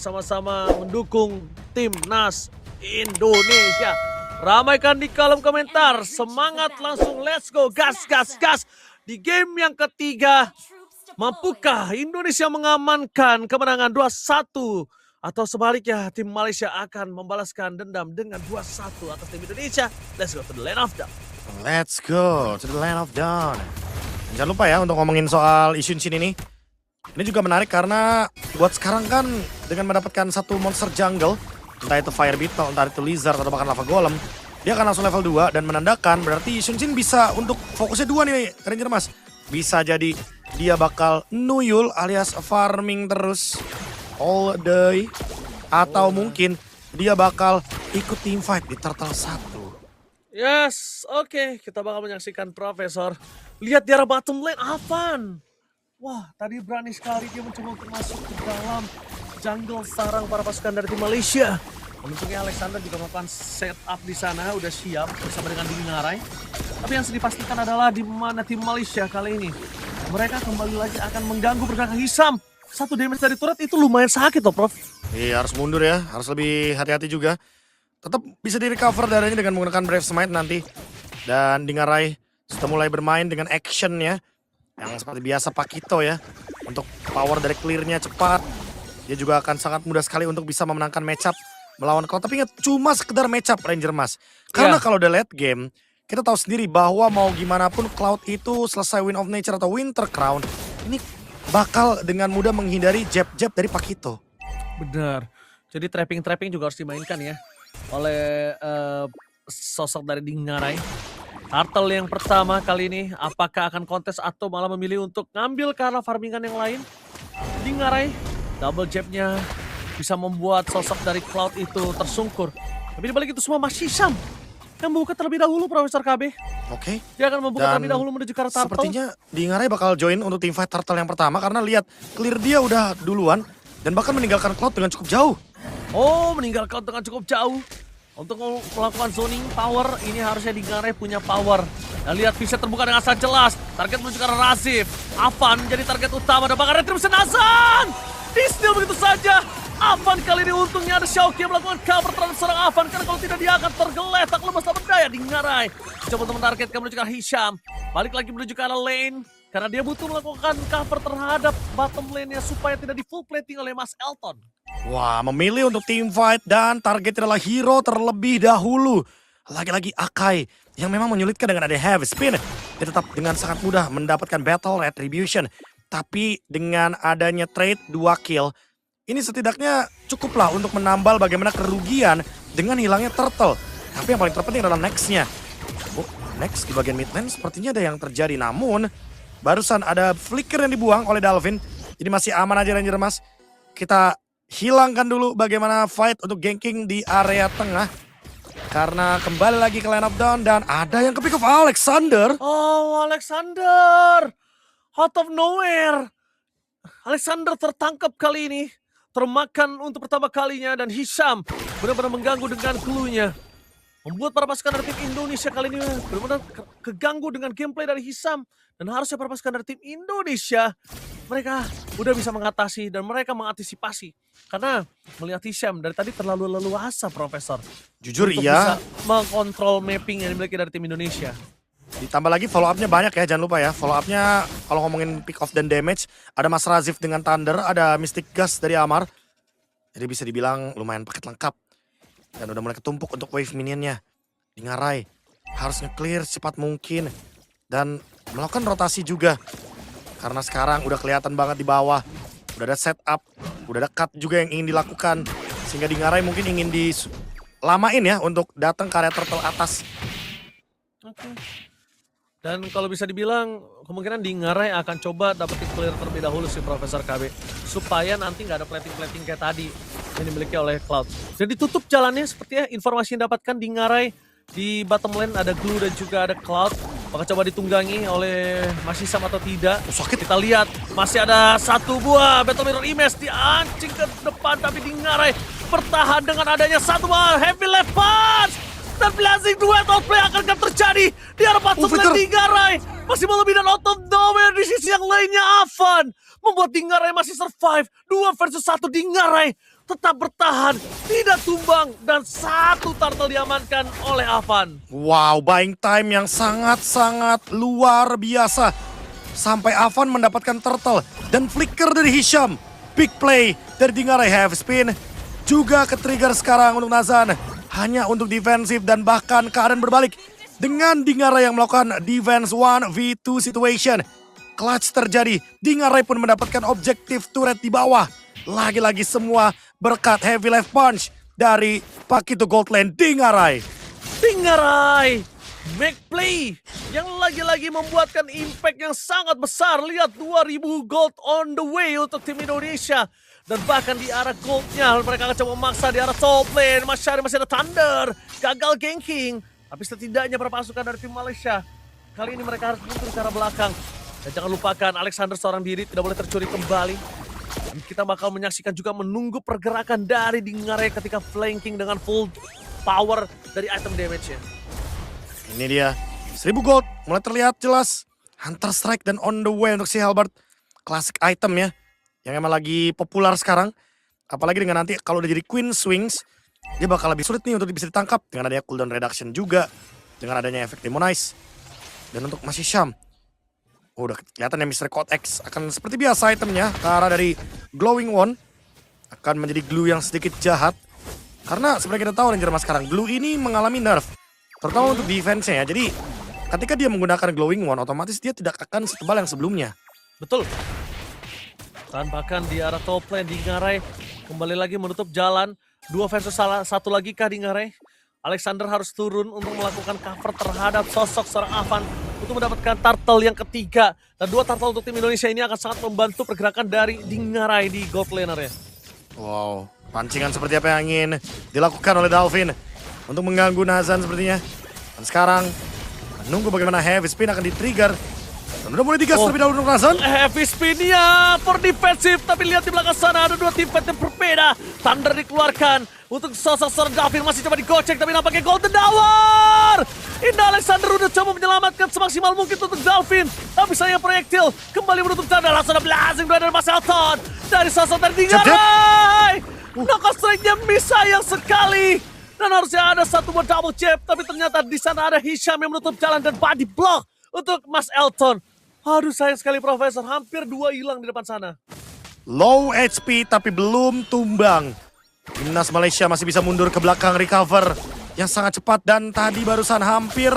sama-sama mendukung timnas Indonesia. Ramaikan di kolom komentar, semangat langsung, let's go, gas, gas, gas. Di game yang ketiga, mampukah Indonesia mengamankan kemenangan 2-1? Atau sebaliknya, tim Malaysia akan membalaskan dendam dengan 2-1 atas tim Indonesia. Let's go to the land of dawn. Let's go to the land of dawn. Jangan lupa ya untuk ngomongin soal Ishunshin ini. Ini juga menarik karena buat sekarang kan dengan mendapatkan satu monster jungle, entah itu Fire Beetle, entah itu Lizard, atau bahkan Lava Golem, dia akan langsung level 2 dan menandakan berarti Ishunshin bisa untuk fokusnya 2 nih Ranger Mas. Bisa jadi dia bakal nuyul alias farming terus all day, atau mungkin dia bakal ikut team fight di Turtle 1. Yes, oke, kita bakal menyaksikan Profesor. Lihat di arah bottom lane, Avan. Wah, tadi berani sekali dia mencoba untuk masuk ke dalam jungle sarang para pasukan dari tim Malaysia. Untungnya Alexander juga melakukan setup di sana, udah siap bersama dengan Dingarai. Tapi yang dipastikan adalah di mana tim Malaysia kali ini. Mereka kembali lagi akan mengganggu pergerakan Hisam. Satu damage dari turret itu lumayan sakit loh, Prof. Iya, harus mundur ya, harus lebih hati-hati juga. Tetap bisa di-recover darahnya dengan menggunakan Brave Smite nanti. Dan Dingarai sudah mulai bermain dengan actionnya. Yang seperti biasa Pakito ya. Untuk power dari clear-nya cepat. Dia juga akan sangat mudah sekali untuk bisa memenangkan matchup melawan Cloud. Tapi ingat, cuma sekedar matchup Ranger Mas. Karena kalau udah late game, kita tahu sendiri bahwa mau gimana pun Cloud itu selesai Wind of Nature atau Winter Crown, ini bakal dengan mudah menghindari jab-jab dari Pakito. Benar. Jadi trapping-trapping juga harus dimainkan ya oleh sosok dari Dingarai. Turtle yang pertama kali ini, apakah akan kontes atau malah memilih untuk ngambil karena farmingan yang lain? Dingarai, double jabnya bisa membuat sosok dari Cloud itu tersungkur. Tapi dibalik itu semua masih Sam yang membuka terlebih dahulu, Profesor KB. Oke. Dia akan membuka terlebih dahulu menuju ke arah Turtle. Sepertinya Dingarai bakal join untuk team fight Turtle yang pertama karena lihat clear dia udah duluan dan bahkan meninggalkan Cloud dengan cukup jauh. Oh, meninggalkan Cloud dengan cukup jauh. Untuk melakukan zoning power, ini harusnya Dingarai punya power. Dan lihat Fisher terbuka dengan sangat jelas. Target menuju ke arah Razif. Avan menjadi target utama dan bakal Retribution Hasan. Di-steal begitu saja. Avan kali ini untungnya ada Xiaoqi yang melakukan cover terhadap seorang Avan. Karena kalau tidak dia akan tergeletak lemas tak berdaya. Dingarai coba untuk mentargetkan menuju ke arah Hisham. Balik lagi menuju ke arah lane. Karena dia butuh melakukan cover terhadap bottom lane-nya supaya tidak di full plating oleh Mas Elton. Wah, memilih untuk team fight dan target adalah hero terlebih dahulu. Lagi-lagi Akai yang memang menyulitkan dengan ada heavy spin. Dia tetap dengan sangat mudah mendapatkan battle retribution. Tapi dengan adanya trade 2 kill, ini setidaknya cukuplah untuk menambal bagaimana kerugian dengan hilangnya turtle. Tapi yang paling terpenting adalah next-nya. Oh, next di bagian mid lane sepertinya ada yang terjadi. Namun, barusan ada flicker yang dibuang oleh Dalvin. Jadi masih aman aja Ranger Mas. Kita hilangkan dulu bagaimana fight untuk ganking di area tengah. Karena kembali lagi ke line up down dan ada yang ke-pick of Alexander. Oh, Alexander! Out of nowhere. Alexander tertangkap kali ini. Termakan untuk pertama kalinya dan Hisham benar-benar mengganggu dengan clue-nya. Membuat para pasukan dari tim Indonesia kali ini benar-benar keganggu dengan gameplay dari Hisham. Dan harusnya para pasukan dari tim Indonesia, mereka udah bisa mengatasi dan mereka mengantisipasi. Karena melihat Hisham dari tadi terlalu leluasa, Profesor. Jujur untuk iya. bisa mengontrol mapping yang dimiliki dari tim Indonesia. Ditambah lagi follow up-nya banyak ya, jangan lupa ya. Follow up-nya kalau ngomongin pick off dan damage, ada Mas Razif dengan Thunder, ada Mystic Gus dari Amar. Jadi bisa dibilang lumayan paket lengkap. Dan udah mulai ketumpuk untuk wave minionnya. Dingarai harus nge-clear secepat mungkin. Dan melakukan rotasi juga. Karena sekarang udah kelihatan banget di bawah. Udah ada setup, udah ada cut juga yang ingin dilakukan. Sehingga Dingarai mungkin ingin dilamain ya untuk datang ke area turtle atas. Oke. Dan kalau bisa dibilang kemungkinan Dingarai akan coba dapetin clear terlebih dahulu si Profesor KB. Supaya nanti nggak ada plating-plating kayak tadi yang dimiliki oleh Cloud. Dan ditutup jalannya sepertinya informasi yang dapatkan Dingarai di bottom lane ada Glue dan juga ada Cloud. Apakah coba ditunggangi oleh Mas Hisam atau tidak? Sakit. Kita lihat masih ada satu buah Battle Mirror Image diancing ke depan. Tapi Dingarai bertahan dengan adanya satu buah Heavy Left Punch. Dan Blazing Duet outplay akan terjadi di arah bottom lane Dingarai. Masih lebih dan out of nowhere di sisi yang lainnya Avan. Membuat Dingarai masih survive. 2 versus 1 Dingarai tetap bertahan, tidak tumbang, dan satu turtle diamankan oleh Avan. Wow, buying time yang sangat-sangat luar biasa. Sampai Avan mendapatkan turtle dan flicker dari Hisham. Big play dari Dingarai Heavy Spin. Juga ke-trigger sekarang untuk Nazan. Hanya untuk defensif dan bahkan keadaan berbalik. Dengan Dingarai yang melakukan defense 1v2 situation. Clutch terjadi, Dingarai pun mendapatkan objektif turret di bawah. Lagi-lagi semua berkat heavy left punch dari Pakito Goldland Dingarai. Dingarai, make play yang lagi-lagi membuatkan impact yang sangat besar. Lihat 2000 gold on the way untuk tim Indonesia. Dan bahkan di arah goldnya mereka akan coba memaksa di arah top lane. Masih ada Thunder, gagal ganking. Tapi setidaknya pasukan dari tim Malaysia. Kali ini mereka harus mundur ke arah belakang. Dan jangan lupakan Alexander seorang diri tidak boleh tercuri kembali. Dan kita bakal menyaksikan juga menunggu pergerakan dari Dingarai ketika flanking dengan full power dari item damage-nya. Ini dia, 1000 gold mulai terlihat jelas. Hunter Strike dan on the way untuk si Halberd. Classic item ya, yang emang lagi populer sekarang. Apalagi dengan nanti kalau udah jadi Queen Swings, dia bakal lebih sulit nih untuk bisa ditangkap. Dengan adanya cooldown reduction juga, dengan adanya efek Demonize. Dan untuk Mas Hisham, udah kelihatan ya Mr. Code X akan seperti biasa itemnya. Ke arah dari Glowing One akan menjadi glue yang sedikit jahat. Karena seperti kita tahu Ranger Mas sekarang, glue ini mengalami nerf. Terutama untuk defense-nya ya. Jadi ketika dia menggunakan Glowing One, otomatis dia tidak akan setebal yang sebelumnya. Betul. Dan bahkan di arah top lane Dingarai kembali lagi menutup jalan. 2 versus 1 lagi kah Dingarai? Alexander harus turun untuk melakukan cover terhadap sosok seorang Avan untuk mendapatkan turtle yang ketiga. Dan 2 turtle untuk tim Indonesia ini akan sangat membantu pergerakan dari Dingarai di gold laner ya. Wow, pancingan seperti apa yang ingin dilakukan oleh Dalvin untuk mengganggu Nazan sepertinya. Dan sekarang menunggu bagaimana heavy spin akan di-trigger. Dan udah mulai digas terlebih dahulu untuk Nazan. Heavy spin ya, for defensive. Tapi lihat di belakang sana ada 2 tim fight yang berbeda. Thunder dikeluarkan untuk sosok seorang Dalvin masih coba digocek. Tapi nampaknya Golden Hour. Indah Alexander udah coba menyelamatkan semaksimal mungkin untuk Dalvin. Tapi sayang proyektil kembali menutup jalan. Langsung ada blazing dari Mas Elton. Dari sosok dari Dingarai. Knockout strike-nya miss sayang sekali. Dan harusnya ada satu buat double jab. Tapi ternyata di sana ada Hisham yang menutup jalan dan body block untuk Mas Elton. Aduh sayang sekali Profesor, hampir 2 hilang di depan sana. Low HP tapi belum tumbang. Timnas Malaysia masih bisa mundur ke belakang recover yang sangat cepat. Dan tadi barusan hampir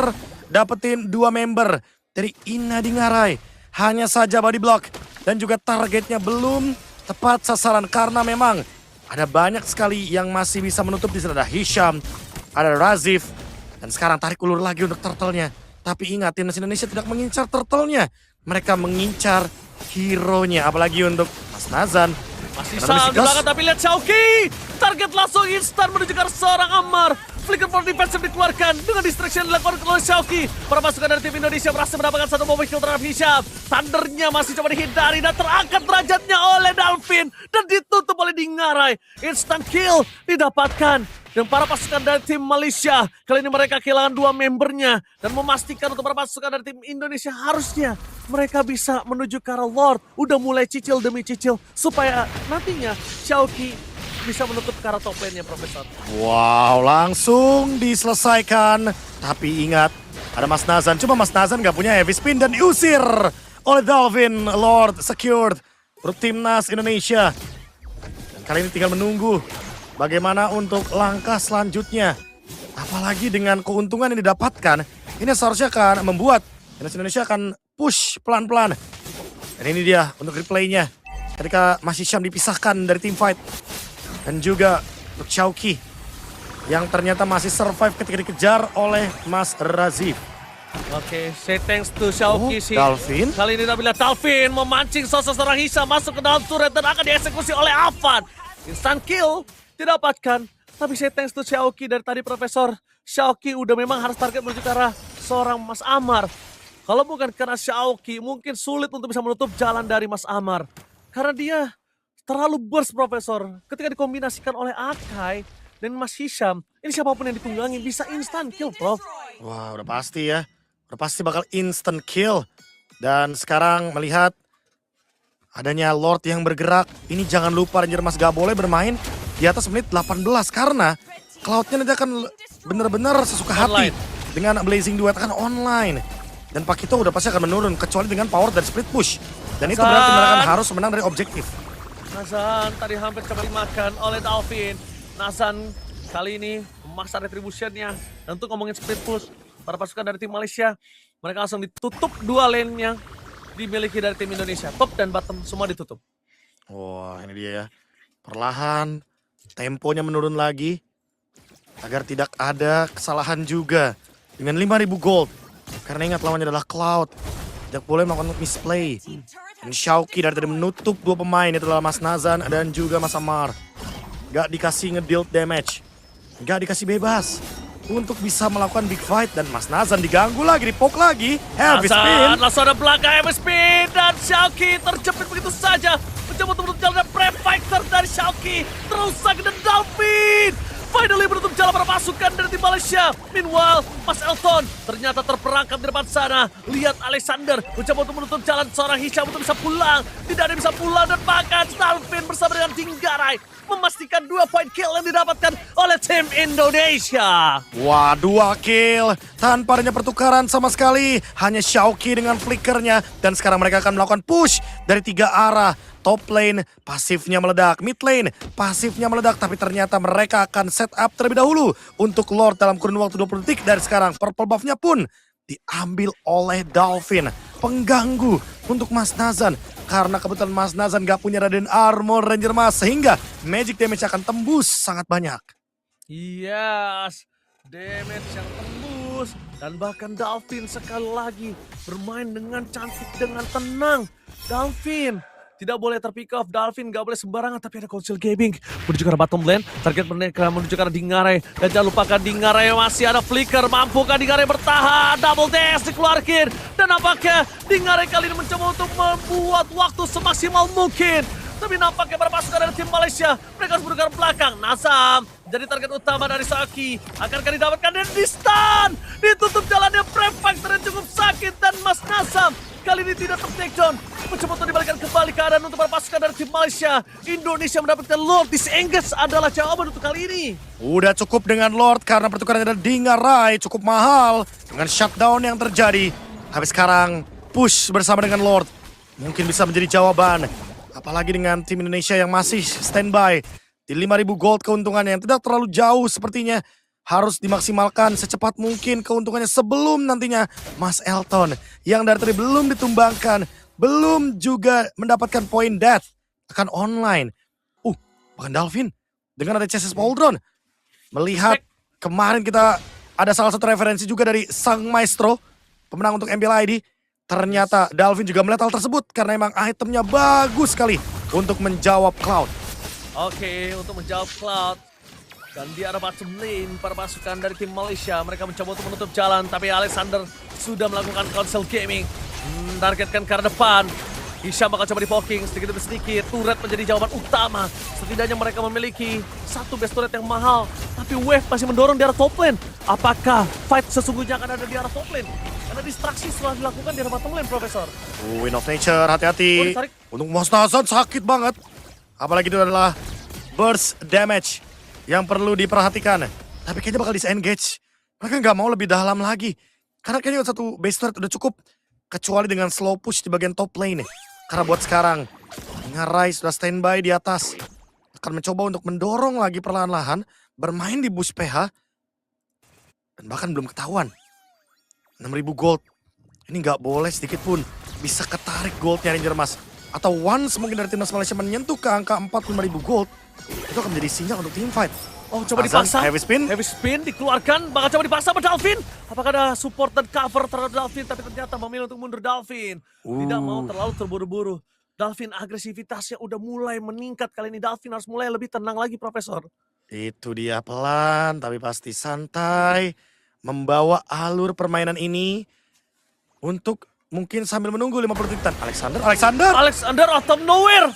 dapetin 2 member dari Ina Dingarai. Hanya saja body block dan juga targetnya belum tepat sasaran. Karena memang ada banyak sekali yang masih bisa menutup. Di sana ada Hisham, ada Razif. Dan sekarang tarik ulur lagi untuk turtle-nya. Tapi ingat, timnas Indonesia tidak mengincar turtle-nya. Mereka mengincar hero-nya. Apalagi untuk Mas Nazan. Masih salah di belakang tapi lihat Xiaoqi. Target langsung instan menuju ke seorang Ammar. Flicker for defensive dikeluarkan dengan distraction dilakukan oleh Xiaoqi. Para pasukan dari tim Indonesia berhasil mendapatkan satu mobil kill terhadap Hisham. Thundernya masih coba dihindari dan terangkat derajatnya oleh Dalvin. Dan ditutup oleh Dingarai. Instant kill didapatkan. Dan para pasukan dari tim Malaysia, kali ini mereka kehilangan 2 membernya. Dan memastikan untuk para pasukan dari tim Indonesia harusnya mereka bisa menuju ke arah Lord. Udah mulai cicil demi cicil. Supaya nantinya Xiaoqi bisa menutup ke arah top lane-nya Profesor. Wow, langsung diselesaikan. Tapi ingat, ada Mas Nazan. Cuma Mas Nazan gak punya heavy spin dan diusir oleh Dalvin. Lord secured untuk timnas Indonesia. Dan kali ini tinggal menunggu bagaimana untuk langkah selanjutnya. Apalagi dengan keuntungan yang didapatkan, ini seharusnya akan membuat timnas Indonesia akan push pelan-pelan. Dan ini dia untuk replaynya. Ketika Mas Hisham dipisahkan dari team fight. Dan juga untuk Xiaoqi yang ternyata masih survive ketika dikejar oleh Mas Razif. Oke, say thanks to Xiaoqi sih. Dalvin. Kali ini bila Dalvin memancing sosok seorang Hisham masuk ke dalam turret dan akan dieksekusi oleh Avan. Instant kill didapatkan. Tapi say thanks to Xiaoqi dari tadi Profesor. Xiaoqi udah memang harus target menuju ke arah seorang Mas Ammar. Kalau bukan karena Xiaoqi mungkin sulit untuk bisa menutup jalan dari Mas Ammar. Karena dia terlalu burst Profesor. Ketika dikombinasikan oleh Akai dan Mas Hisham, ini siapapun yang ditunggangi bisa instant kill Prof. Wah, udah pasti ya. Udah pasti bakal instant kill. Dan sekarang melihat adanya Lord yang bergerak. Ini jangan lupa Ranger Mas gak boleh bermain di atas menit 18 karena Cloud-nya nanti akan benar-benar sesuka hati Online. dengan Blazing Duet akan online. Dan Pakito udah pasti akan menurun kecuali dengan power dari split push. Dan itu berarti mereka akan harus menang dari objektif. Nazan tadi hampir coba dimakan oleh Dalvin. Nazan kali ini memaksa retribution-nya. Dan untuk ngomongin split push, para pasukan dari tim Malaysia, mereka langsung ditutup dua lane yang dimiliki dari tim Indonesia. Top dan bottom semua ditutup. Wah, ini dia ya. Perlahan, temponya menurun lagi. Agar tidak ada kesalahan juga. Dengan 5.000 gold. Karena ingat lawannya adalah Cloud. Tidak boleh melakukan misplay. Dan Xiaoqi dari tadi menutup dua pemain. Itu adalah Mas Nazan dan juga Mas Amar. Gak dikasih nge-deal damage. Gak dikasih bebas. Untuk bisa melakukan big fight. Dan Mas Nazan diganggu lagi, dipoke lagi. Heavy spin. Langsung ada belakang heavy spin. Dan Xiaoqi terjepit begitu saja. Mencoba untuk menutup jalan pre-fighter dari Xiaoqi. Terus lagi dan Dalvin. Finally menutup jalan para pasukan dari tim Malaysia. Meanwhile, Mas Elton ternyata terperangkap di depan sana. Lihat Alexander mencoba untuk menutup jalan seorang Hisham untuk bisa pulang. Tidak ada yang bisa pulang dan bahkan Dalvin bersama dengan Jinggarai memastikan 2 point kill yang didapatkan oleh tim Indonesia. Wah, 2 kill. Tanpa adanya pertukaran sama sekali. Hanya Xiaoqi dengan flickernya. Dan sekarang mereka akan melakukan push dari 3 arah. Top lane pasifnya meledak, mid lane pasifnya meledak, tapi ternyata mereka akan set up terlebih dahulu untuk Lord dalam kurun waktu 20 detik dari sekarang. Purple buff-nya pun diambil oleh Dalvin, pengganggu untuk Mas Nazan. Karena kebetulan Mas Nazan gak punya Raden Armor Ranger Mas, sehingga magic damage akan tembus sangat banyak. Yes, damage yang tembus. Dan bahkan Dalvin sekali lagi bermain dengan cantik, dengan tenang. Dalvin tidak boleh terpick off, Dalvin gak boleh sembarangan, tapi ada Council Gaming menuju ke arah bottom lane, target mereka menuju ke arah Dingarai, dan jangan lupakan Dingarai masih ada flicker, mampukah Dingarai bertahan, double dash dikeluarkan, dan nampaknya Dingarai kali ini mencoba untuk membuat waktu semaksimal mungkin, tapi nampaknya para pasukan dari tim Malaysia, mereka harus bergerak belakang. Nazam jadi target utama dari Saki, akankah didapatkan dan di stun, ditutup jalannya Prefactor yang cukup sakit, dan Mas Nazam kali ini tidak ter-takedown. Mencoba untuk dibalikan kembali keadaan untuk para pasukan dari tim Malaysia. Indonesia mendapatkan Lord. Disengage adalah jawaban untuk kali ini. Udah cukup dengan Lord karena pertukarannya dari Dingarai cukup mahal. Dengan shutdown yang terjadi. Tapi sekarang push bersama dengan Lord. Mungkin bisa menjadi jawaban. Apalagi dengan tim Indonesia yang masih standby. Di 5.000 gold keuntungannya yang tidak terlalu jauh sepertinya. Harus dimaksimalkan secepat mungkin keuntungannya sebelum nantinya Mas Elton yang dari tadi belum ditumbangkan, belum juga mendapatkan poin death akan online. Bahkan Dalvin dengan ada CSS Pauldron. Melihat kemarin kita ada salah satu referensi juga dari Sang Maestro, pemenang untuk MBL ID. Ternyata Dalvin juga melihat hal tersebut karena emang itemnya bagus sekali untuk menjawab Cloud. Oke, untuk menjawab Cloud. Dan di arah bottom lane, para pasukan dari tim Malaysia, mereka mencoba untuk menutup jalan, tapi Alexander sudah melakukan Council Gaming. Targetkan ke arah depan. Hisham bakal coba di-poking sedikit demi sedikit. Turret menjadi jawaban utama. Setidaknya mereka memiliki satu base turret yang mahal. Tapi Wave masih mendorong di arah top lane. Apakah fight sesungguhnya akan ada di arah top lane? Karena distraksi setelah dilakukan di arah bottom lane, Profesor. Wind of Nature, hati-hati. ditarik. Untuk Mas Nazan sakit banget. Apalagi itu adalah burst damage yang perlu diperhatikan. Tapi kayaknya bakal disengage. Mereka nggak mau lebih dalam lagi. Karena kayaknya satu base turret udah cukup. Kecuali dengan slow push di bagian top lane. Karena buat sekarang, Dingarai sudah standby di atas. Akan mencoba untuk mendorong lagi perlahan-lahan. Bermain di bush PH. Dan bahkan belum ketahuan. 6.000 gold. Ini nggak boleh sedikit pun bisa ketarik goldnya Ranger Mas. Atau once mungkin dari timnas Malaysia menyentuh ke angka 45.000 gold. Itu akan menjadi sinyal untuk team fight. Oh, coba Azan, dipaksa. heavy spin. Heavy spin dikeluarkan. Bakal coba dipaksa sama Dalvin. Apakah ada support dan cover terhadap Dalvin? Tapi ternyata memilih untuk mundur Dalvin. Tidak mau terlalu terburu-buru. Dalvin agresivitasnya udah mulai meningkat. Kali ini Dalvin harus mulai lebih tenang lagi, Profesor. Itu dia pelan tapi pasti santai. Membawa alur permainan ini. Untuk mungkin sambil menunggu 50 detikan. Alexander out of nowhere.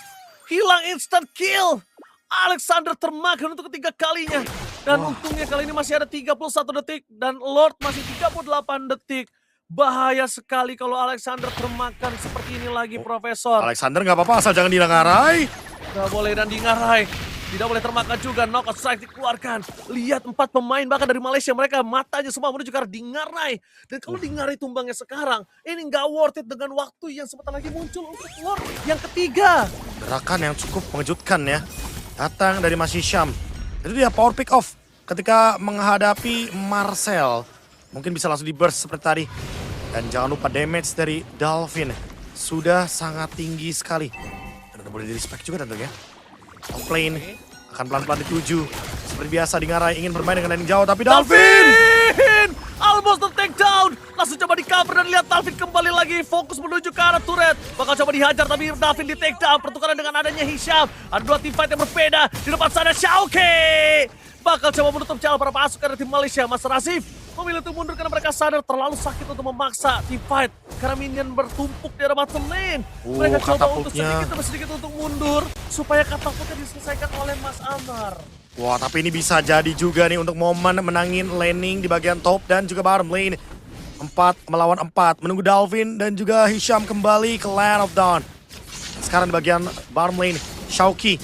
Hilang instant kill. Alexander termakan untuk ketiga kalinya. Dan untungnya kali ini masih ada 31 detik. Dan Lord masih 38 detik. Bahaya sekali kalau Alexander termakan seperti ini lagi, Profesor. Alexander nggak apa-apa asal jangan Dingarai. Gak boleh dan Dingarai. Tidak boleh termakan juga, knockout strike dikeluarkan. Lihat 4 pemain bahkan dari Malaysia, mereka matanya semua menuju ke arah Dingarai. Dan kalau Dingarai tumbangnya sekarang, ini nggak worth it dengan waktu yang sebentar lagi muncul untuk Lord yang ketiga. Gerakan yang cukup mengejutkan ya. Datang dari Mas Hisham. Itu dia power pick off ketika menghadapi Marcel. Mungkin bisa langsung di burst seperti tadi. Dan jangan lupa damage dari Dolphin sudah sangat tinggi sekali. Dan udah boleh di respect juga tentunya. Top lane akan pelan-pelan dituju. Seperti biasa Dingarai ingin bermain dengan yang jauh, tapi Dolphin! Almost the takedown. Langsung coba di cover dan lihat Dolphin kembali lagi. Fokus menuju ke arah turret. Bakal coba dihajar tapi Dolphin di takedown. Pertukaran dengan adanya Hisham. Ada 2 teamfight yang berbeda. Di depan sana Xiaoqi bakal coba menutup jalan para pasukan dari tim Malaysia. Mas Rasif memilih untuk mundur karena mereka sadar terlalu sakit untuk memaksa teamfight. Karena minion bertumpuk di arah bottom lane. Mereka coba untuk sedikit demi sedikit untuk mundur. Supaya katapultnya diselesaikan oleh Mas Amar. Wah, tapi ini bisa jadi juga nih untuk momen menangin laning di bagian top dan juga bottom lane. 4 melawan 4. Menunggu Dolphin dan juga Hisham kembali ke Land of Dawn. Sekarang di bagian bottom lane, Xiaoqi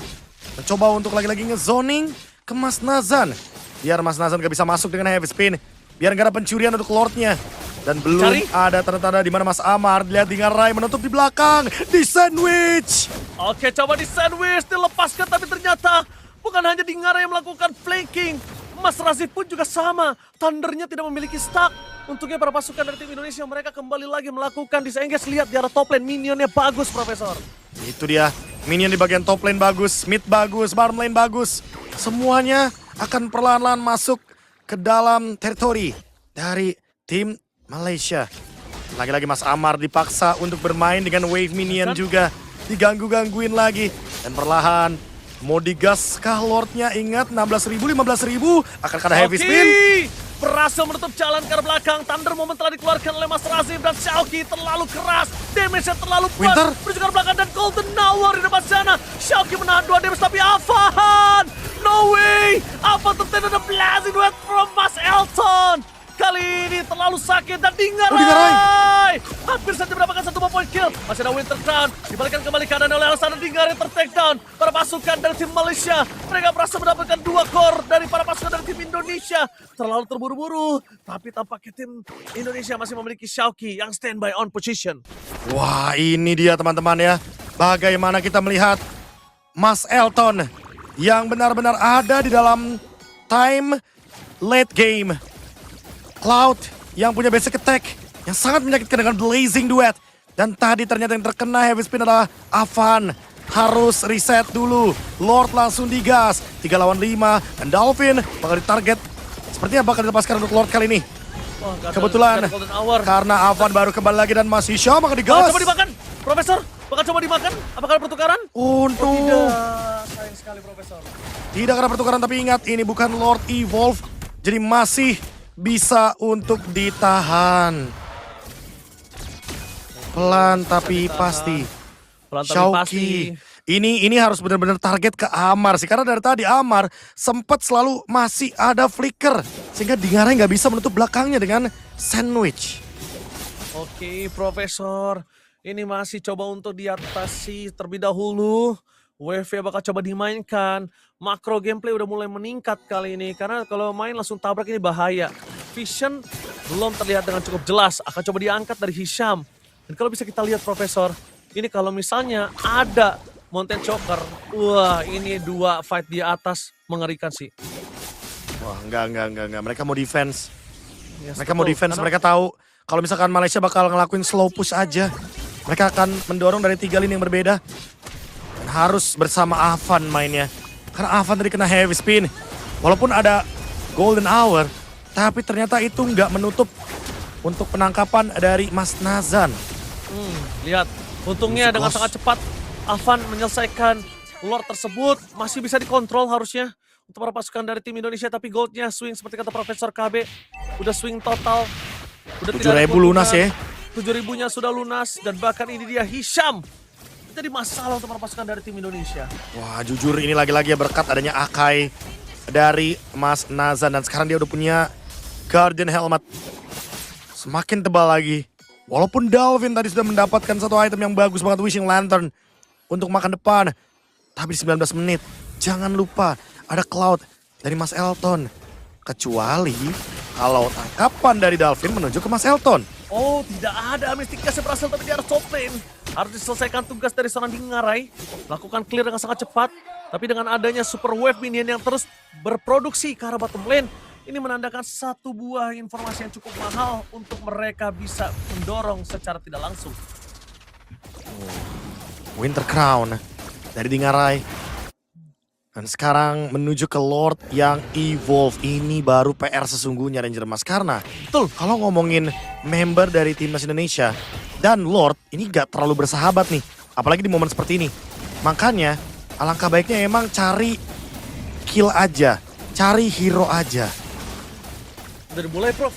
mencoba untuk lagi-lagi ngezoning ke Mas Nazan. Biar Mas Nazan gak bisa masuk dengan heavy spin. Biar gak ada pencurian untuk Lordnya. Dan belum ada tanda-tanda di mana Mas Amar. Dilihat Dingarai menutup di belakang. Di sandwich. Oke, coba di sandwich. Dilepaskan tapi ternyata bukan hanya Dingarai yang melakukan flanking. Mas Razif pun juga sama. Thundernya tidak memiliki stack. Untungnya para pasukan dari tim Indonesia mereka kembali lagi melakukan disengage. Lihat di arah top lane minionnya bagus, Profesor. Itu dia. Minion di bagian top lane bagus. Mid bagus. Bottom lane bagus. Semuanya akan perlahan-lahan masuk ke dalam teritori dari tim Malaysia. Lagi-lagi Mas Amar dipaksa untuk bermain dengan wave minion juga. Diganggu-gangguin lagi. Dan perlahan mau digas kah Lordnya? Ingat 16.000, 15.000 akan kena heavy spin. Berhasil menutup jalan ke arah belakang. Thunder Moment telah dikeluarkan oleh Mas Razif dan Xiaoqi terlalu keras. Damage-nya terlalu kuat. Menuju ke arah belakang dan Golden Hour di depan sana. Xiaoqi menahan 2 damage tapi Avan! No way! Avan tertenda the blazing wet from Mas Elton. Kali ini terlalu sakit dan Dingarai hampir saja mendapatkan 1 point kill. Masih ada Winter Crown. Dibalikan kembali keadaan oleh Alexander Dingarai ter-takedown. Para pasukan dari tim Malaysia. Mereka berhasil mendapatkan 2 core dari para pasukan dari tim Indonesia. Terlalu terburu-buru. Tapi tampaknya tim Indonesia masih memiliki Xiaoqi yang standby on position. Wah, ini dia teman-teman ya. Bagaimana kita melihat Mas Elton yang benar-benar ada di dalam time late game. Cloud yang punya basic attack yang sangat menyakitkan dengan Blazing Duet. Dan tadi ternyata yang terkena heavy spin adalah Avan. Harus reset dulu. Lord langsung digas. 3 lawan 5. Dan Dolphin bakal ditarget. Sepertinya bakal dilepaskan untuk Lord kali ini. Kebetulan karena Avan baru kembali lagi dan masih Hisham bakal digas. Coba dimakan, Profesor. Bakal coba dimakan. Apakah ada pertukaran? Oh no. Tidak. Sayang sekali, Profesor. Tidak ada pertukaran tapi ingat ini bukan Lord Evolve. Jadi masih bisa untuk ditahan. Pelan tapi pasti. Xiaoqi. Ini harus benar-benar target ke Amar sih. Karena dari tadi Amar sempat selalu masih ada flicker. Sehingga Dingarai nggak bisa menutup belakangnya dengan sandwich. Oke, Profesor. Ini masih coba untuk diatasi terlebih dahulu. Wave bakal coba dimainkan. Makro gameplay udah mulai meningkat kali ini. Karena kalau main langsung tabrak ini bahaya. Vision belum terlihat dengan cukup jelas. Akan coba diangkat dari Hisham. Dan kalau bisa kita lihat, Profesor. Ini kalau misalnya ada Mountain Choker. Wah, ini 2 fight di atas mengerikan sih. Wah, enggak. Mereka mau defense. Yes, Mereka mau defense. Mereka tahu kalau misalkan Malaysia bakal ngelakuin slow push aja. Mereka akan mendorong dari 3 lini yang berbeda. Dan harus bersama Avan mainnya. Karena Avan tadi kena heavy spin. Walaupun ada Golden Hour. Tapi ternyata itu nggak menutup untuk penangkapan dari Mas Nazan. Lihat, untungnya dengan sangat cepat Avan menyelesaikan Lord tersebut. Masih bisa dikontrol harusnya untuk para pasukan dari tim Indonesia. Tapi goldnya swing seperti kata Profesor KB. Udah swing total. Udah 7.000 lunas ya. 7.000-nya sudah lunas. Dan bahkan ini dia Hisham. Jadi masalah untuk para pasukan dari tim Indonesia. Wah, jujur ini lagi-lagi ya berkat adanya Akai dari Mas Nazan. Dan sekarang dia udah punya Guardian Helmet. Semakin tebal lagi. Walaupun Dolphin tadi sudah mendapatkan 1 item yang bagus banget, Wishing Lantern. Untuk makan depan. Tapi di 19 menit, jangan lupa ada Cloud dari Mas Elton. Kecuali kalau tangkapan dari Dalvin menuju ke Mas Elton. Oh, tidak ada Mystic Gas yang berhasil tapi di arah top lane. Harus diselesaikan tugas dari seorang Dingarai. Lakukan clear dengan sangat cepat. Tapi dengan adanya super wave minion yang terus berproduksi ke arah bottom lane, ini menandakan satu buah informasi yang cukup mahal untuk mereka bisa mendorong secara tidak langsung. Winter Crown dari Dingarai. Dan sekarang menuju ke Lord yang evolve. Ini baru PR sesungguhnya Ranger Mas. Karena Betul. kalau ngomongin member dari Timnas Indonesia dan Lord ini gak terlalu bersahabat nih. Apalagi di momen seperti ini. Makanya alangkah baiknya emang cari kill aja. Cari hero aja. Dari mulai, Prof.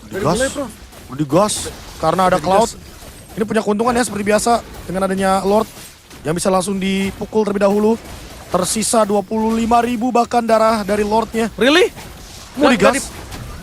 Dari Digas. mulai, Prof. Udah digas. Karena ada Udah Cloud. digas. Ini punya keuntungan ya seperti biasa. Dengan adanya Lord yang bisa langsung dipukul terlebih dahulu. Tersisa 25.000 bahkan darah dari Lordnya. Really? Mau Nggak digas?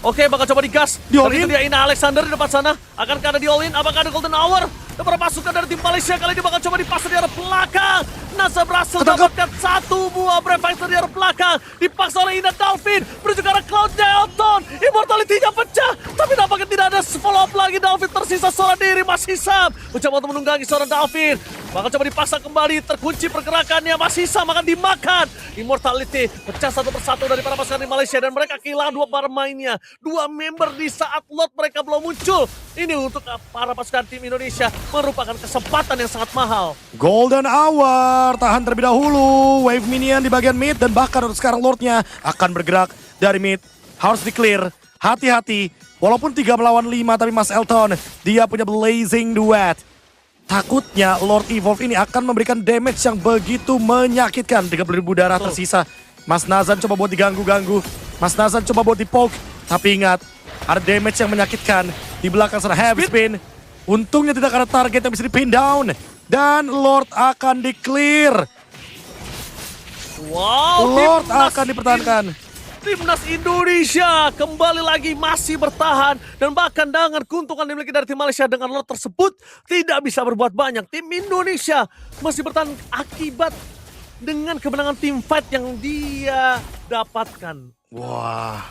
Oke, bakal coba digas. Di all Tapi itu in? dia Ina Alexander di depan sana. Akankah ada di all in? Apakah ada Golden Hour? Dan para pasukan dari tim Malaysia kali ini bakal coba dipaksa di arah belakang. Nasa berhasil Ketangkap. mendapatkan satu buah Brave Fighter di arah belakang. Dipaksa oleh Ina Dalvin. Menuju ke arah Cloud-nya Elton. Immortality-nya pecah. Tapi nampaknya tidak ada follow up lagi. Dalvin tersisa seorang diri. Mas Hisam mencoba untuk menunggangi seorang Dalvin. Bakal coba dipaksa kembali. Terkunci pergerakannya. Mas Hisam akan dimakan. Immortality pecah satu persatu dari para pasukan di Malaysia. Dan mereka kehilangan dua pemainnya. Dua member di saat lot mereka belum muncul. Ini untuk para pasukan tim Indonesia merupakan kesempatan yang sangat mahal. Golden Hour tahan terlebih dahulu. Wave minion di bagian mid dan bahkan untuk sekarang Lordnya akan bergerak dari mid. Harus di clear. Hati-hati. Walaupun 3 melawan 5 tapi Mas Elton dia punya Blazing Duet. Takutnya Lord Evolve ini akan memberikan damage yang begitu menyakitkan. 30.000 darah tersisa. Mas Nazan coba buat diganggu-ganggu. Mas Nazan coba buat dipoke. Tapi ingat, ada damage yang menyakitkan di belakang sana. Heavy spin. Untungnya tidak ada target yang bisa dipin down. Dan Lord akan di-clear. Wow, Lord Timnas akan dipertahankan. Timnas Indonesia kembali lagi masih bertahan. Dan bahkan dengan keuntungan dimiliki dari tim Malaysia dengan Lord tersebut tidak bisa berbuat banyak. Tim Indonesia masih bertahan akibat dengan kemenangan tim fight yang dia dapatkan. Wah,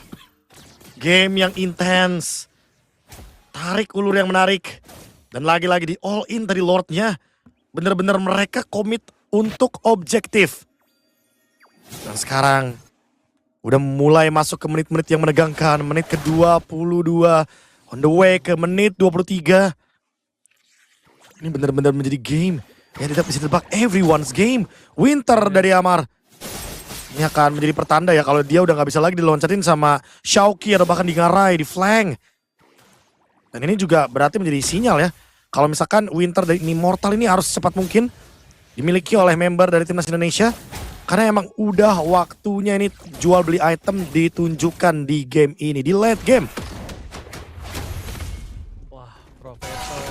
game yang intens. Tarik ulur yang menarik. Dan lagi-lagi di all in tadi Lordnya. Bener-bener mereka komit untuk objektif. Dan sekarang udah mulai masuk ke menit-menit yang menegangkan. Menit ke-22. On the way ke menit 23. Ini bener-bener menjadi game yang tidak bisa ditebak. Everyone's game. Winter dari Amar. Ini akan menjadi pertanda ya kalau dia udah gak bisa lagi diloncatin sama Shauki atau bahkan Dingarai di flank. Dan ini juga berarti menjadi sinyal ya. Kalau misalkan Winter dari Immortal ini harus secepat mungkin dimiliki oleh member dari Timnas Indonesia. Karena emang udah waktunya ini jual beli item ditunjukkan di game ini, di late game. Wah, Profesor.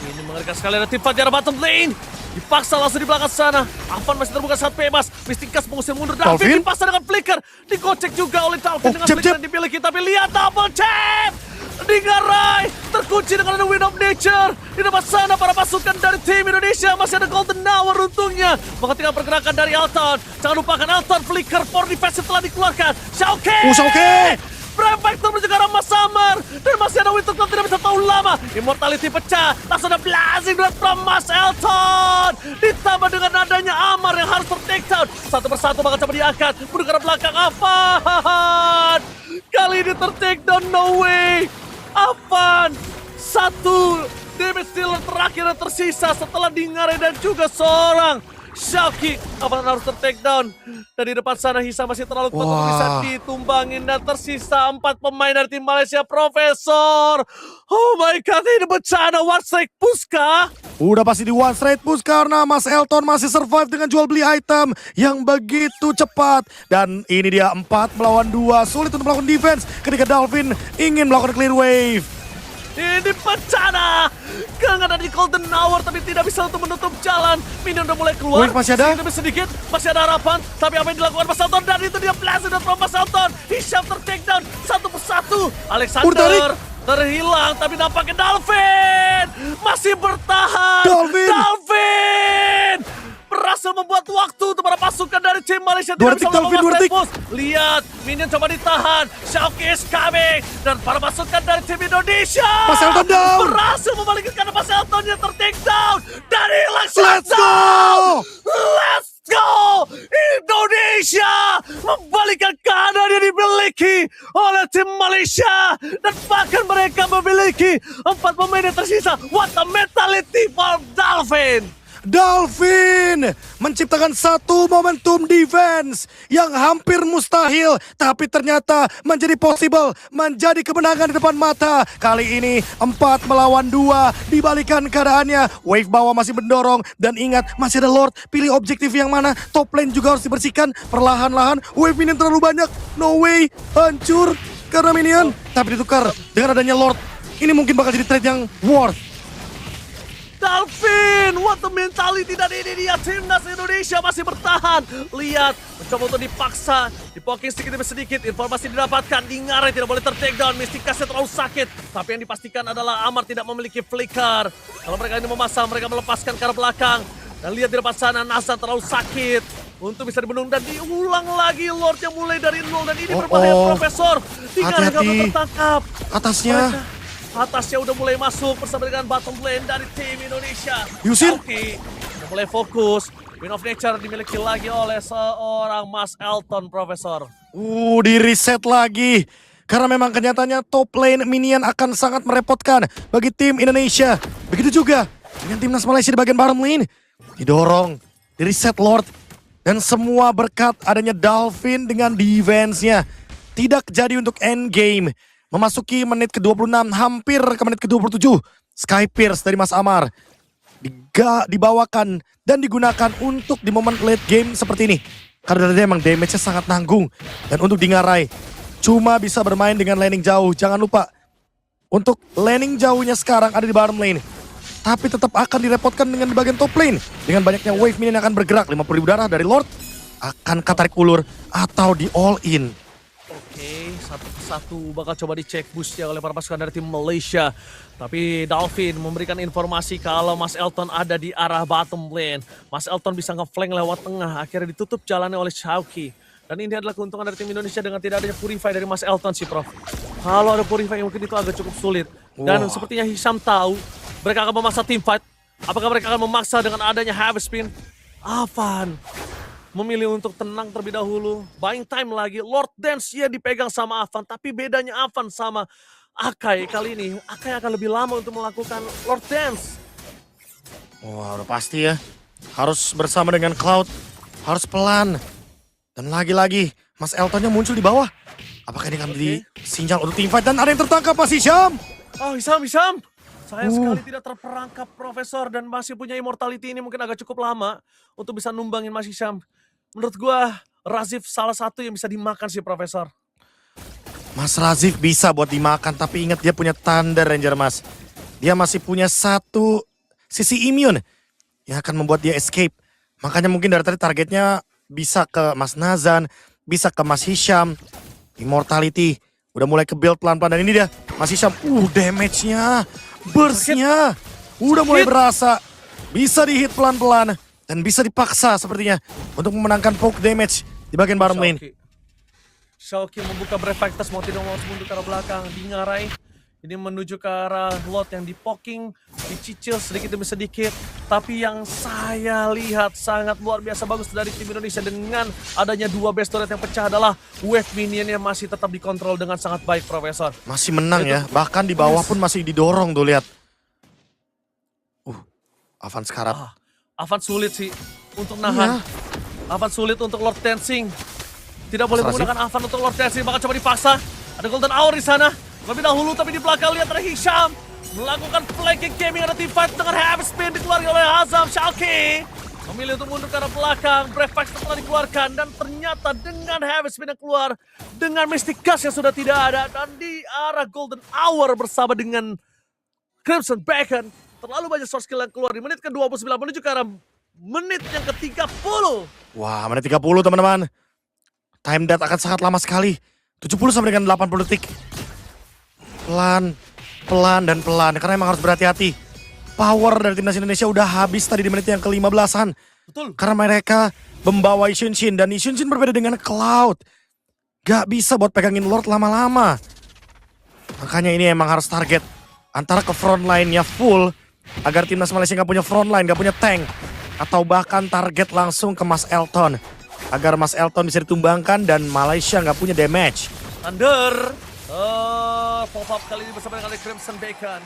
Ini mengerikan sekali ada tim fight di arah bottom lane. Dipaksa langsung di belakang sana. Avan masih terbuka saat bebas. Mystikas mengusir mundur. Dalvin Dalvin? dipaksa dengan flicker. Digocek juga oleh Dalvin dengan jab, flicker jab. yang dimiliki. Tapi lihat double tap. Dingarai terkunci dengan ada Wind of Nature. Di depan sana para pasukan dari tim Indonesia masih ada Golden Hour untungnya. Menghentikan pergerakan dari Elton. Jangan lupakan Elton flicker for defensive telah dikeluarkan. Shauki! Shauki! Brave Fighter menuju ke arah Mas Summer. Dan masih ada Winter Cloud tidak bisa tahu lama. Immortality pecah. Langsung ada Blazing Duet from Mas Elton. Ditambah dengan adanya Amar yang harus ter-takedown. Satu persatu bakal coba diangkat. Menuju ke arah belakang Avan. Kali ini ter-takedown, no way. Avan. Satu damage dealer terakhir yang tersisa setelah Dingarai dan juga seorang Shauki. Avan harus ter-takedown. Dan di depan sana Hisa masih terlalu kuat untuk bisa ditumbangin. Dan tersisa 4 pemain dari tim Malaysia. Profesor. Oh my god, ini bencana. One strike push kah? Udah pasti di one straight push karena Mas Elton masih survive dengan jual beli item yang begitu cepat. Dan ini dia 4 melawan 2. Sulit untuk melakukan defense ketika Dalvin ingin melakukan clear wave. Ini bencana. Gangan ada di Golden Hour tapi tidak bisa untuk menutup jalan. Minion udah mulai keluar. Wave masih ada? Sedikit, masih ada harapan. Tapi apa yang dilakukan Mas Elton? Dan itu dia Blast dan from Mas Elton. Hisham ter-takedown satu persatu. Alexander terhilang tapi nampaknya Dalvin masih bertahan. Dalvin Dalvin berhasil membuat waktu untuk para pasukan dari tim Malaysia Dua tidak detik, bisa Dalvin, lolos 2 detik. Red Bull. Lihat, minion coba ditahan. Xiaoki is coming. Dan para pasukan dari tim Indonesia Mas Elton down. berhasil membalikkan karena Mas Elton yang ter-take down. Dan hilang Let's go! shutdown. Let's go! Indonesia membalikkan keadaan yang dimiliki oleh tim Malaysia. Dan bahkan mereka memiliki 4 pemain yang tersisa. What a mentality for Dalvin! Dalvin menciptakan satu momentum defense yang hampir mustahil, tapi ternyata menjadi possible, menjadi kemenangan di depan mata. Kali ini 4 melawan 2, dibalikan keadaannya. Wave bawah masih mendorong, dan ingat masih ada Lord. Pilih objektif yang mana, top lane juga harus dibersihkan perlahan-lahan. Wave minion terlalu banyak, no way, hancur karena minion. Tapi ditukar dengan adanya Lord. Ini mungkin bakal jadi trade yang worth. Dalvin, what a mentality, dan ini dia timnas Indonesia masih bertahan. Lihat, mencoba untuk dipaksa, dipoking sedikit demi sedikit. Informasi didapatkan, Dingare tidak boleh ter-take down, Mysticasnya terlalu sakit. Tapi yang dipastikan adalah Amar tidak memiliki flicker. Kalau mereka ini memasang, mereka melepaskan ke arah belakang. Dan lihat di depan sana, Nazan terlalu sakit untuk bisa dibendung, dan diulang lagi Lord yang mulai dari nol. Dan ini berbahaya, Profesor. Dingare nggak boleh tertangkap. Atasnya. Atasnya udah mulai masuk bersama dengan bottom lane dari tim Indonesia. Yusir. Xiaoki udah mulai fokus. Win of Nature dimiliki lagi oleh seorang Mas Elton, Profesor. Di reset lagi. Karena memang kenyataannya top lane minion akan sangat merepotkan bagi tim Indonesia. Begitu juga dengan timnas Malaysia di bagian bottom lane. Didorong, di reset Lord. Dan semua berkat adanya Dalvin dengan defense-nya. Tidak jadi untuk endgame. Memasuki menit ke-26, hampir ke menit ke-27. Sky Pierce dari Mas Amar dibawakan dan digunakan untuk di momen late game seperti ini. Karena dia memang damage-nya sangat nanggung. Dan untuk Dingare, cuma bisa bermain dengan laning jauh. Jangan lupa, untuk laning jauhnya sekarang ada di bottom lane. Tapi tetap akan direpotkan dengan di bagian top lane. Dengan banyaknya wave minion yang akan bergerak. 50.000 darah dari Lord. Akankah tarik ulur atau di all in? Oke, satu persatu bakal coba dicek boostnya oleh para pasukan dari tim Malaysia. Tapi Dalvin memberikan informasi kalau Mas Elton ada di arah bottom lane. Mas Elton bisa nge-flank lewat tengah, akhirnya ditutup jalannya oleh Xiaoki. Dan ini adalah keuntungan dari tim Indonesia dengan tidak adanya Purify dari Mas Elton sih, Prof. Kalau ada Purify mungkin itu agak cukup sulit. Dan sepertinya Hisham tahu mereka akan memaksa team fight. Apakah mereka akan memaksa dengan adanya Heavy Spin? Avan memilih untuk tenang terlebih dahulu. Buying time lagi. Lord Dance ya dipegang sama Avan. Tapi bedanya Avan sama Akai kali ini. Akai akan lebih lama untuk melakukan Lord Dance. Wah, udah pasti ya. Harus bersama dengan Cloud. Harus pelan. Dan lagi-lagi Mas Eltonnya muncul di bawah. Apakah ini akan menjadi sinyal untuk teamfight? Dan ada yang tertangkap, Mas Hisham. Oh, Hisham. Sayang sekali tidak terperangkap, Profesor. Dan masih punya immortality ini mungkin agak cukup lama untuk bisa numbangin Mas Hisham. Menurut gua, Razif salah satu yang bisa dimakan sih, Profesor. Mas Razif bisa buat dimakan, tapi ingat dia punya Thunder Ranger, Mas. Dia masih punya satu sisi immune yang akan membuat dia escape. Makanya mungkin dari tadi targetnya bisa ke Mas Nazan, bisa ke Mas Hisham. Immortality udah mulai ke build pelan-pelan, dan ini dia Mas Hisham. Damage-nya, burst-nya udah mulai berasa. Bisa dihit pelan-pelan dan bisa dipaksa sepertinya untuk memenangkan poke damage di bagian bottom lane. Xiaoki membuka Brave Fighters, mau tidak mau harus mundur ke arah belakang. Dingare ini menuju ke arah Lord yang dipoking, dicicil sedikit demi sedikit. Tapi yang saya lihat sangat luar biasa bagus dari tim Indonesia dengan adanya 2 base turret yang pecah adalah wave minion yang masih tetap dikontrol dengan sangat baik, Profesor. Masih menang ya, bahkan di bawah pun masih didorong tuh, lihat. Avan sekarang. Avan sulit sih untuk nahan. Avan sulit untuk Lord Dancing. Tidak boleh menggunakan Avan untuk Lord Dancing, bahkan coba dipaksa. Ada Golden Hour di sana. Lebih dahulu, tapi di belakang lihat ada Hisham melakukan flanking gaming, ada team fight dengan Heavy Spin dikeluarkan oleh Hazam. Xiaoki memilih untuk mundur ke arah belakang. Brave Fight setelah dikeluarkan, dan ternyata dengan Heavy Spin yang keluar, dengan Mystic Gas yang sudah tidak ada, dan di arah Golden Hour bersama dengan Crimson Bacon. Terlalu banyak source skill yang keluar di menit ke-29 menuju ke arah menit yang ke-30. Wah, menit 30 teman-teman. Time death akan sangat lama sekali. 70 sampai dengan 80 detik. Pelan, karena emang harus berhati-hati. Power dari timnas Indonesia udah habis tadi di menit yang ke-15-an. Betul. Karena mereka membawa Ishunshin dan Ishunshin berbeda dengan Cloud. Gak bisa buat pegangin Lord lama-lama. Makanya ini emang harus target antara ke front line-nya full agar timnas Malaysia gak punya front line, gak punya tank. Atau bahkan target langsung ke Mas Elton agar Mas Elton bisa ditumbangkan dan Malaysia gak punya damage. Thunder. Pop-up kali ini bersama dengan Crimson Bacon.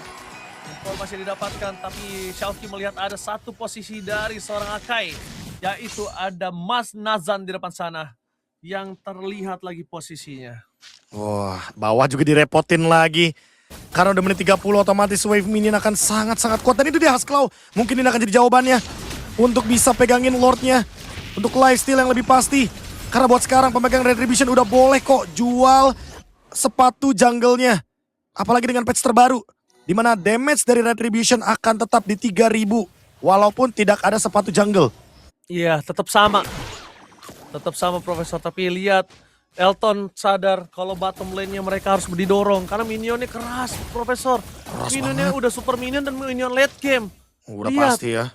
Informasi didapatkan, tapi Xiaoqi melihat ada satu posisi dari seorang Akai, yaitu ada Mas Nazan di depan sana yang terlihat lagi posisinya. Wah, bawah juga direpotin lagi. Karena udah menit 30 otomatis wave minion akan sangat-sangat kuat. Dan itu dia Haskell. Mungkin ini akan jadi jawabannya untuk bisa pegangin Lordnya. Untuk lifesteal yang lebih pasti. Karena buat sekarang pemegang Retribution udah boleh kok jual sepatu jungle-nya. Apalagi dengan patch terbaru. Dimana damage dari Retribution akan tetap di 3000. Walaupun tidak ada sepatu jungle. Iya, tetap sama. Tetap sama Profesor, tapi lihat Elton sadar kalau bottom lane-nya mereka harus didorong karena minionnya keras, Profesor. Keras Minionnya banget. udah super minion dan minion late game. Udah Lihat, pasti ya.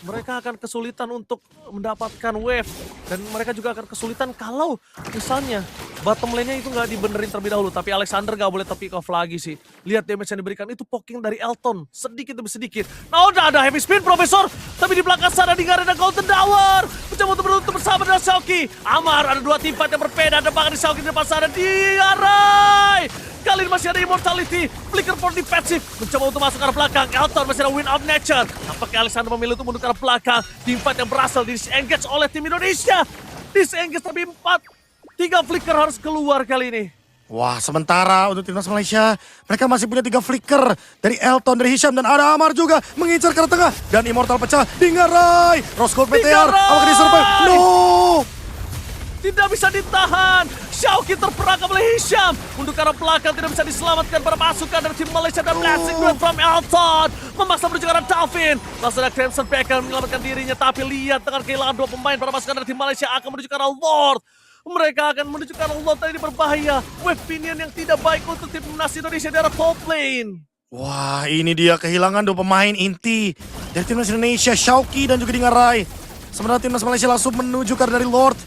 mereka akan kesulitan untuk mendapatkan wave dan mereka juga akan kesulitan kalau misalnya bottom lane-nya itu nggak dibenerin terlebih dahulu. Tapi Alexander nggak boleh pick off lagi sih. Lihat damage yang diberikan itu poking dari Elton sedikit demi sedikit. Nah udah ada heavy spin Profesor, tapi di belakang sana di ada Golden Tower. Mencoba untuk menutup bersama dengan Xiaoqi. Amar ada dua teamfight yang berbeda. Ada bahkan di Xiaoqi di depan sana diarai. Kali ini masih ada Immortality, Flicker for defensive, mencoba untuk masuk ke arah belakang. Elton masih ada Win of Nature. Nampaknya Alexander memilih untuk mundur ke arah belakang. Teamfight yang berhasil disengage oleh tim Indonesia. Disengage tapi 3 Flicker harus keluar kali ini. Wah, sementara untuk timnas Malaysia, mereka masih punya 3 flicker dari Elton, dari Hisham, dan ada Amar juga mengincar ke arah tengah. Dan Immortal pecah, Dingarai, Roscoe PTR, apakah dia survive? No! Tidak bisa ditahan. Xiaoqi terperangkap oleh Hisham. Mundur ke arah belakang tidak bisa diselamatkan para pasukan dari tim Malaysia dan Blessing Grant from Elton. Memaksa menuju ke arah Davin. Langsung ada Crimson Bacon menyelamatkan dirinya. Tapi lihat dengan kehilangan 2 pemain, para pasukan dari tim Malaysia akan menuju ke arah Lord. Mereka akan menuju ke arah Lord dan ini berbahaya. Wave minion yang tidak baik untuk timnas Indonesia di arah top lane. Wah, ini dia kehilangan 2 pemain inti dari timnas Indonesia, Xiaoqi dan juga Dingarai. Sementara timnas Malaysia langsung menuju ke arah dari Lord.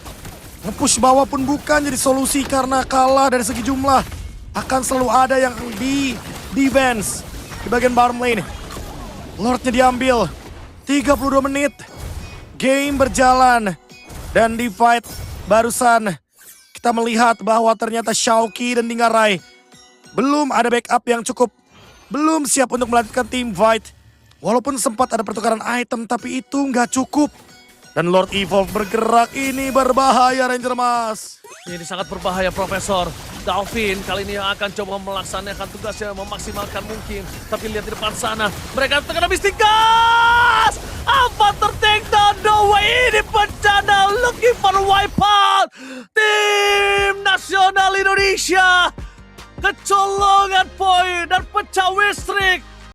Nge-push bawah pun bukan jadi solusi karena kalah dari segi jumlah. Akan selalu ada yang di defense di bagian bottom lane. Lordnya diambil. 32 menit. Game berjalan. Dan di fight barusan kita melihat bahwa ternyata Xiaoqi dan Dingarai belum ada backup yang cukup. Belum siap untuk melanjutkan team fight. Walaupun sempat ada pertukaran item tapi itu nggak cukup. Dan Lord Evolve bergerak, ini berbahaya Ranger Mas. Ini sangat berbahaya Profesor. Davin kali ini akan coba melaksanakan tugasnya memaksimalkan mungkin. Tapi lihat di depan sana, mereka tengah habis gas. Apa take down? No way, ini bencana. Looking for wipeout. Tim Nasional Indonesia kecolongan poin dan pecah win streak.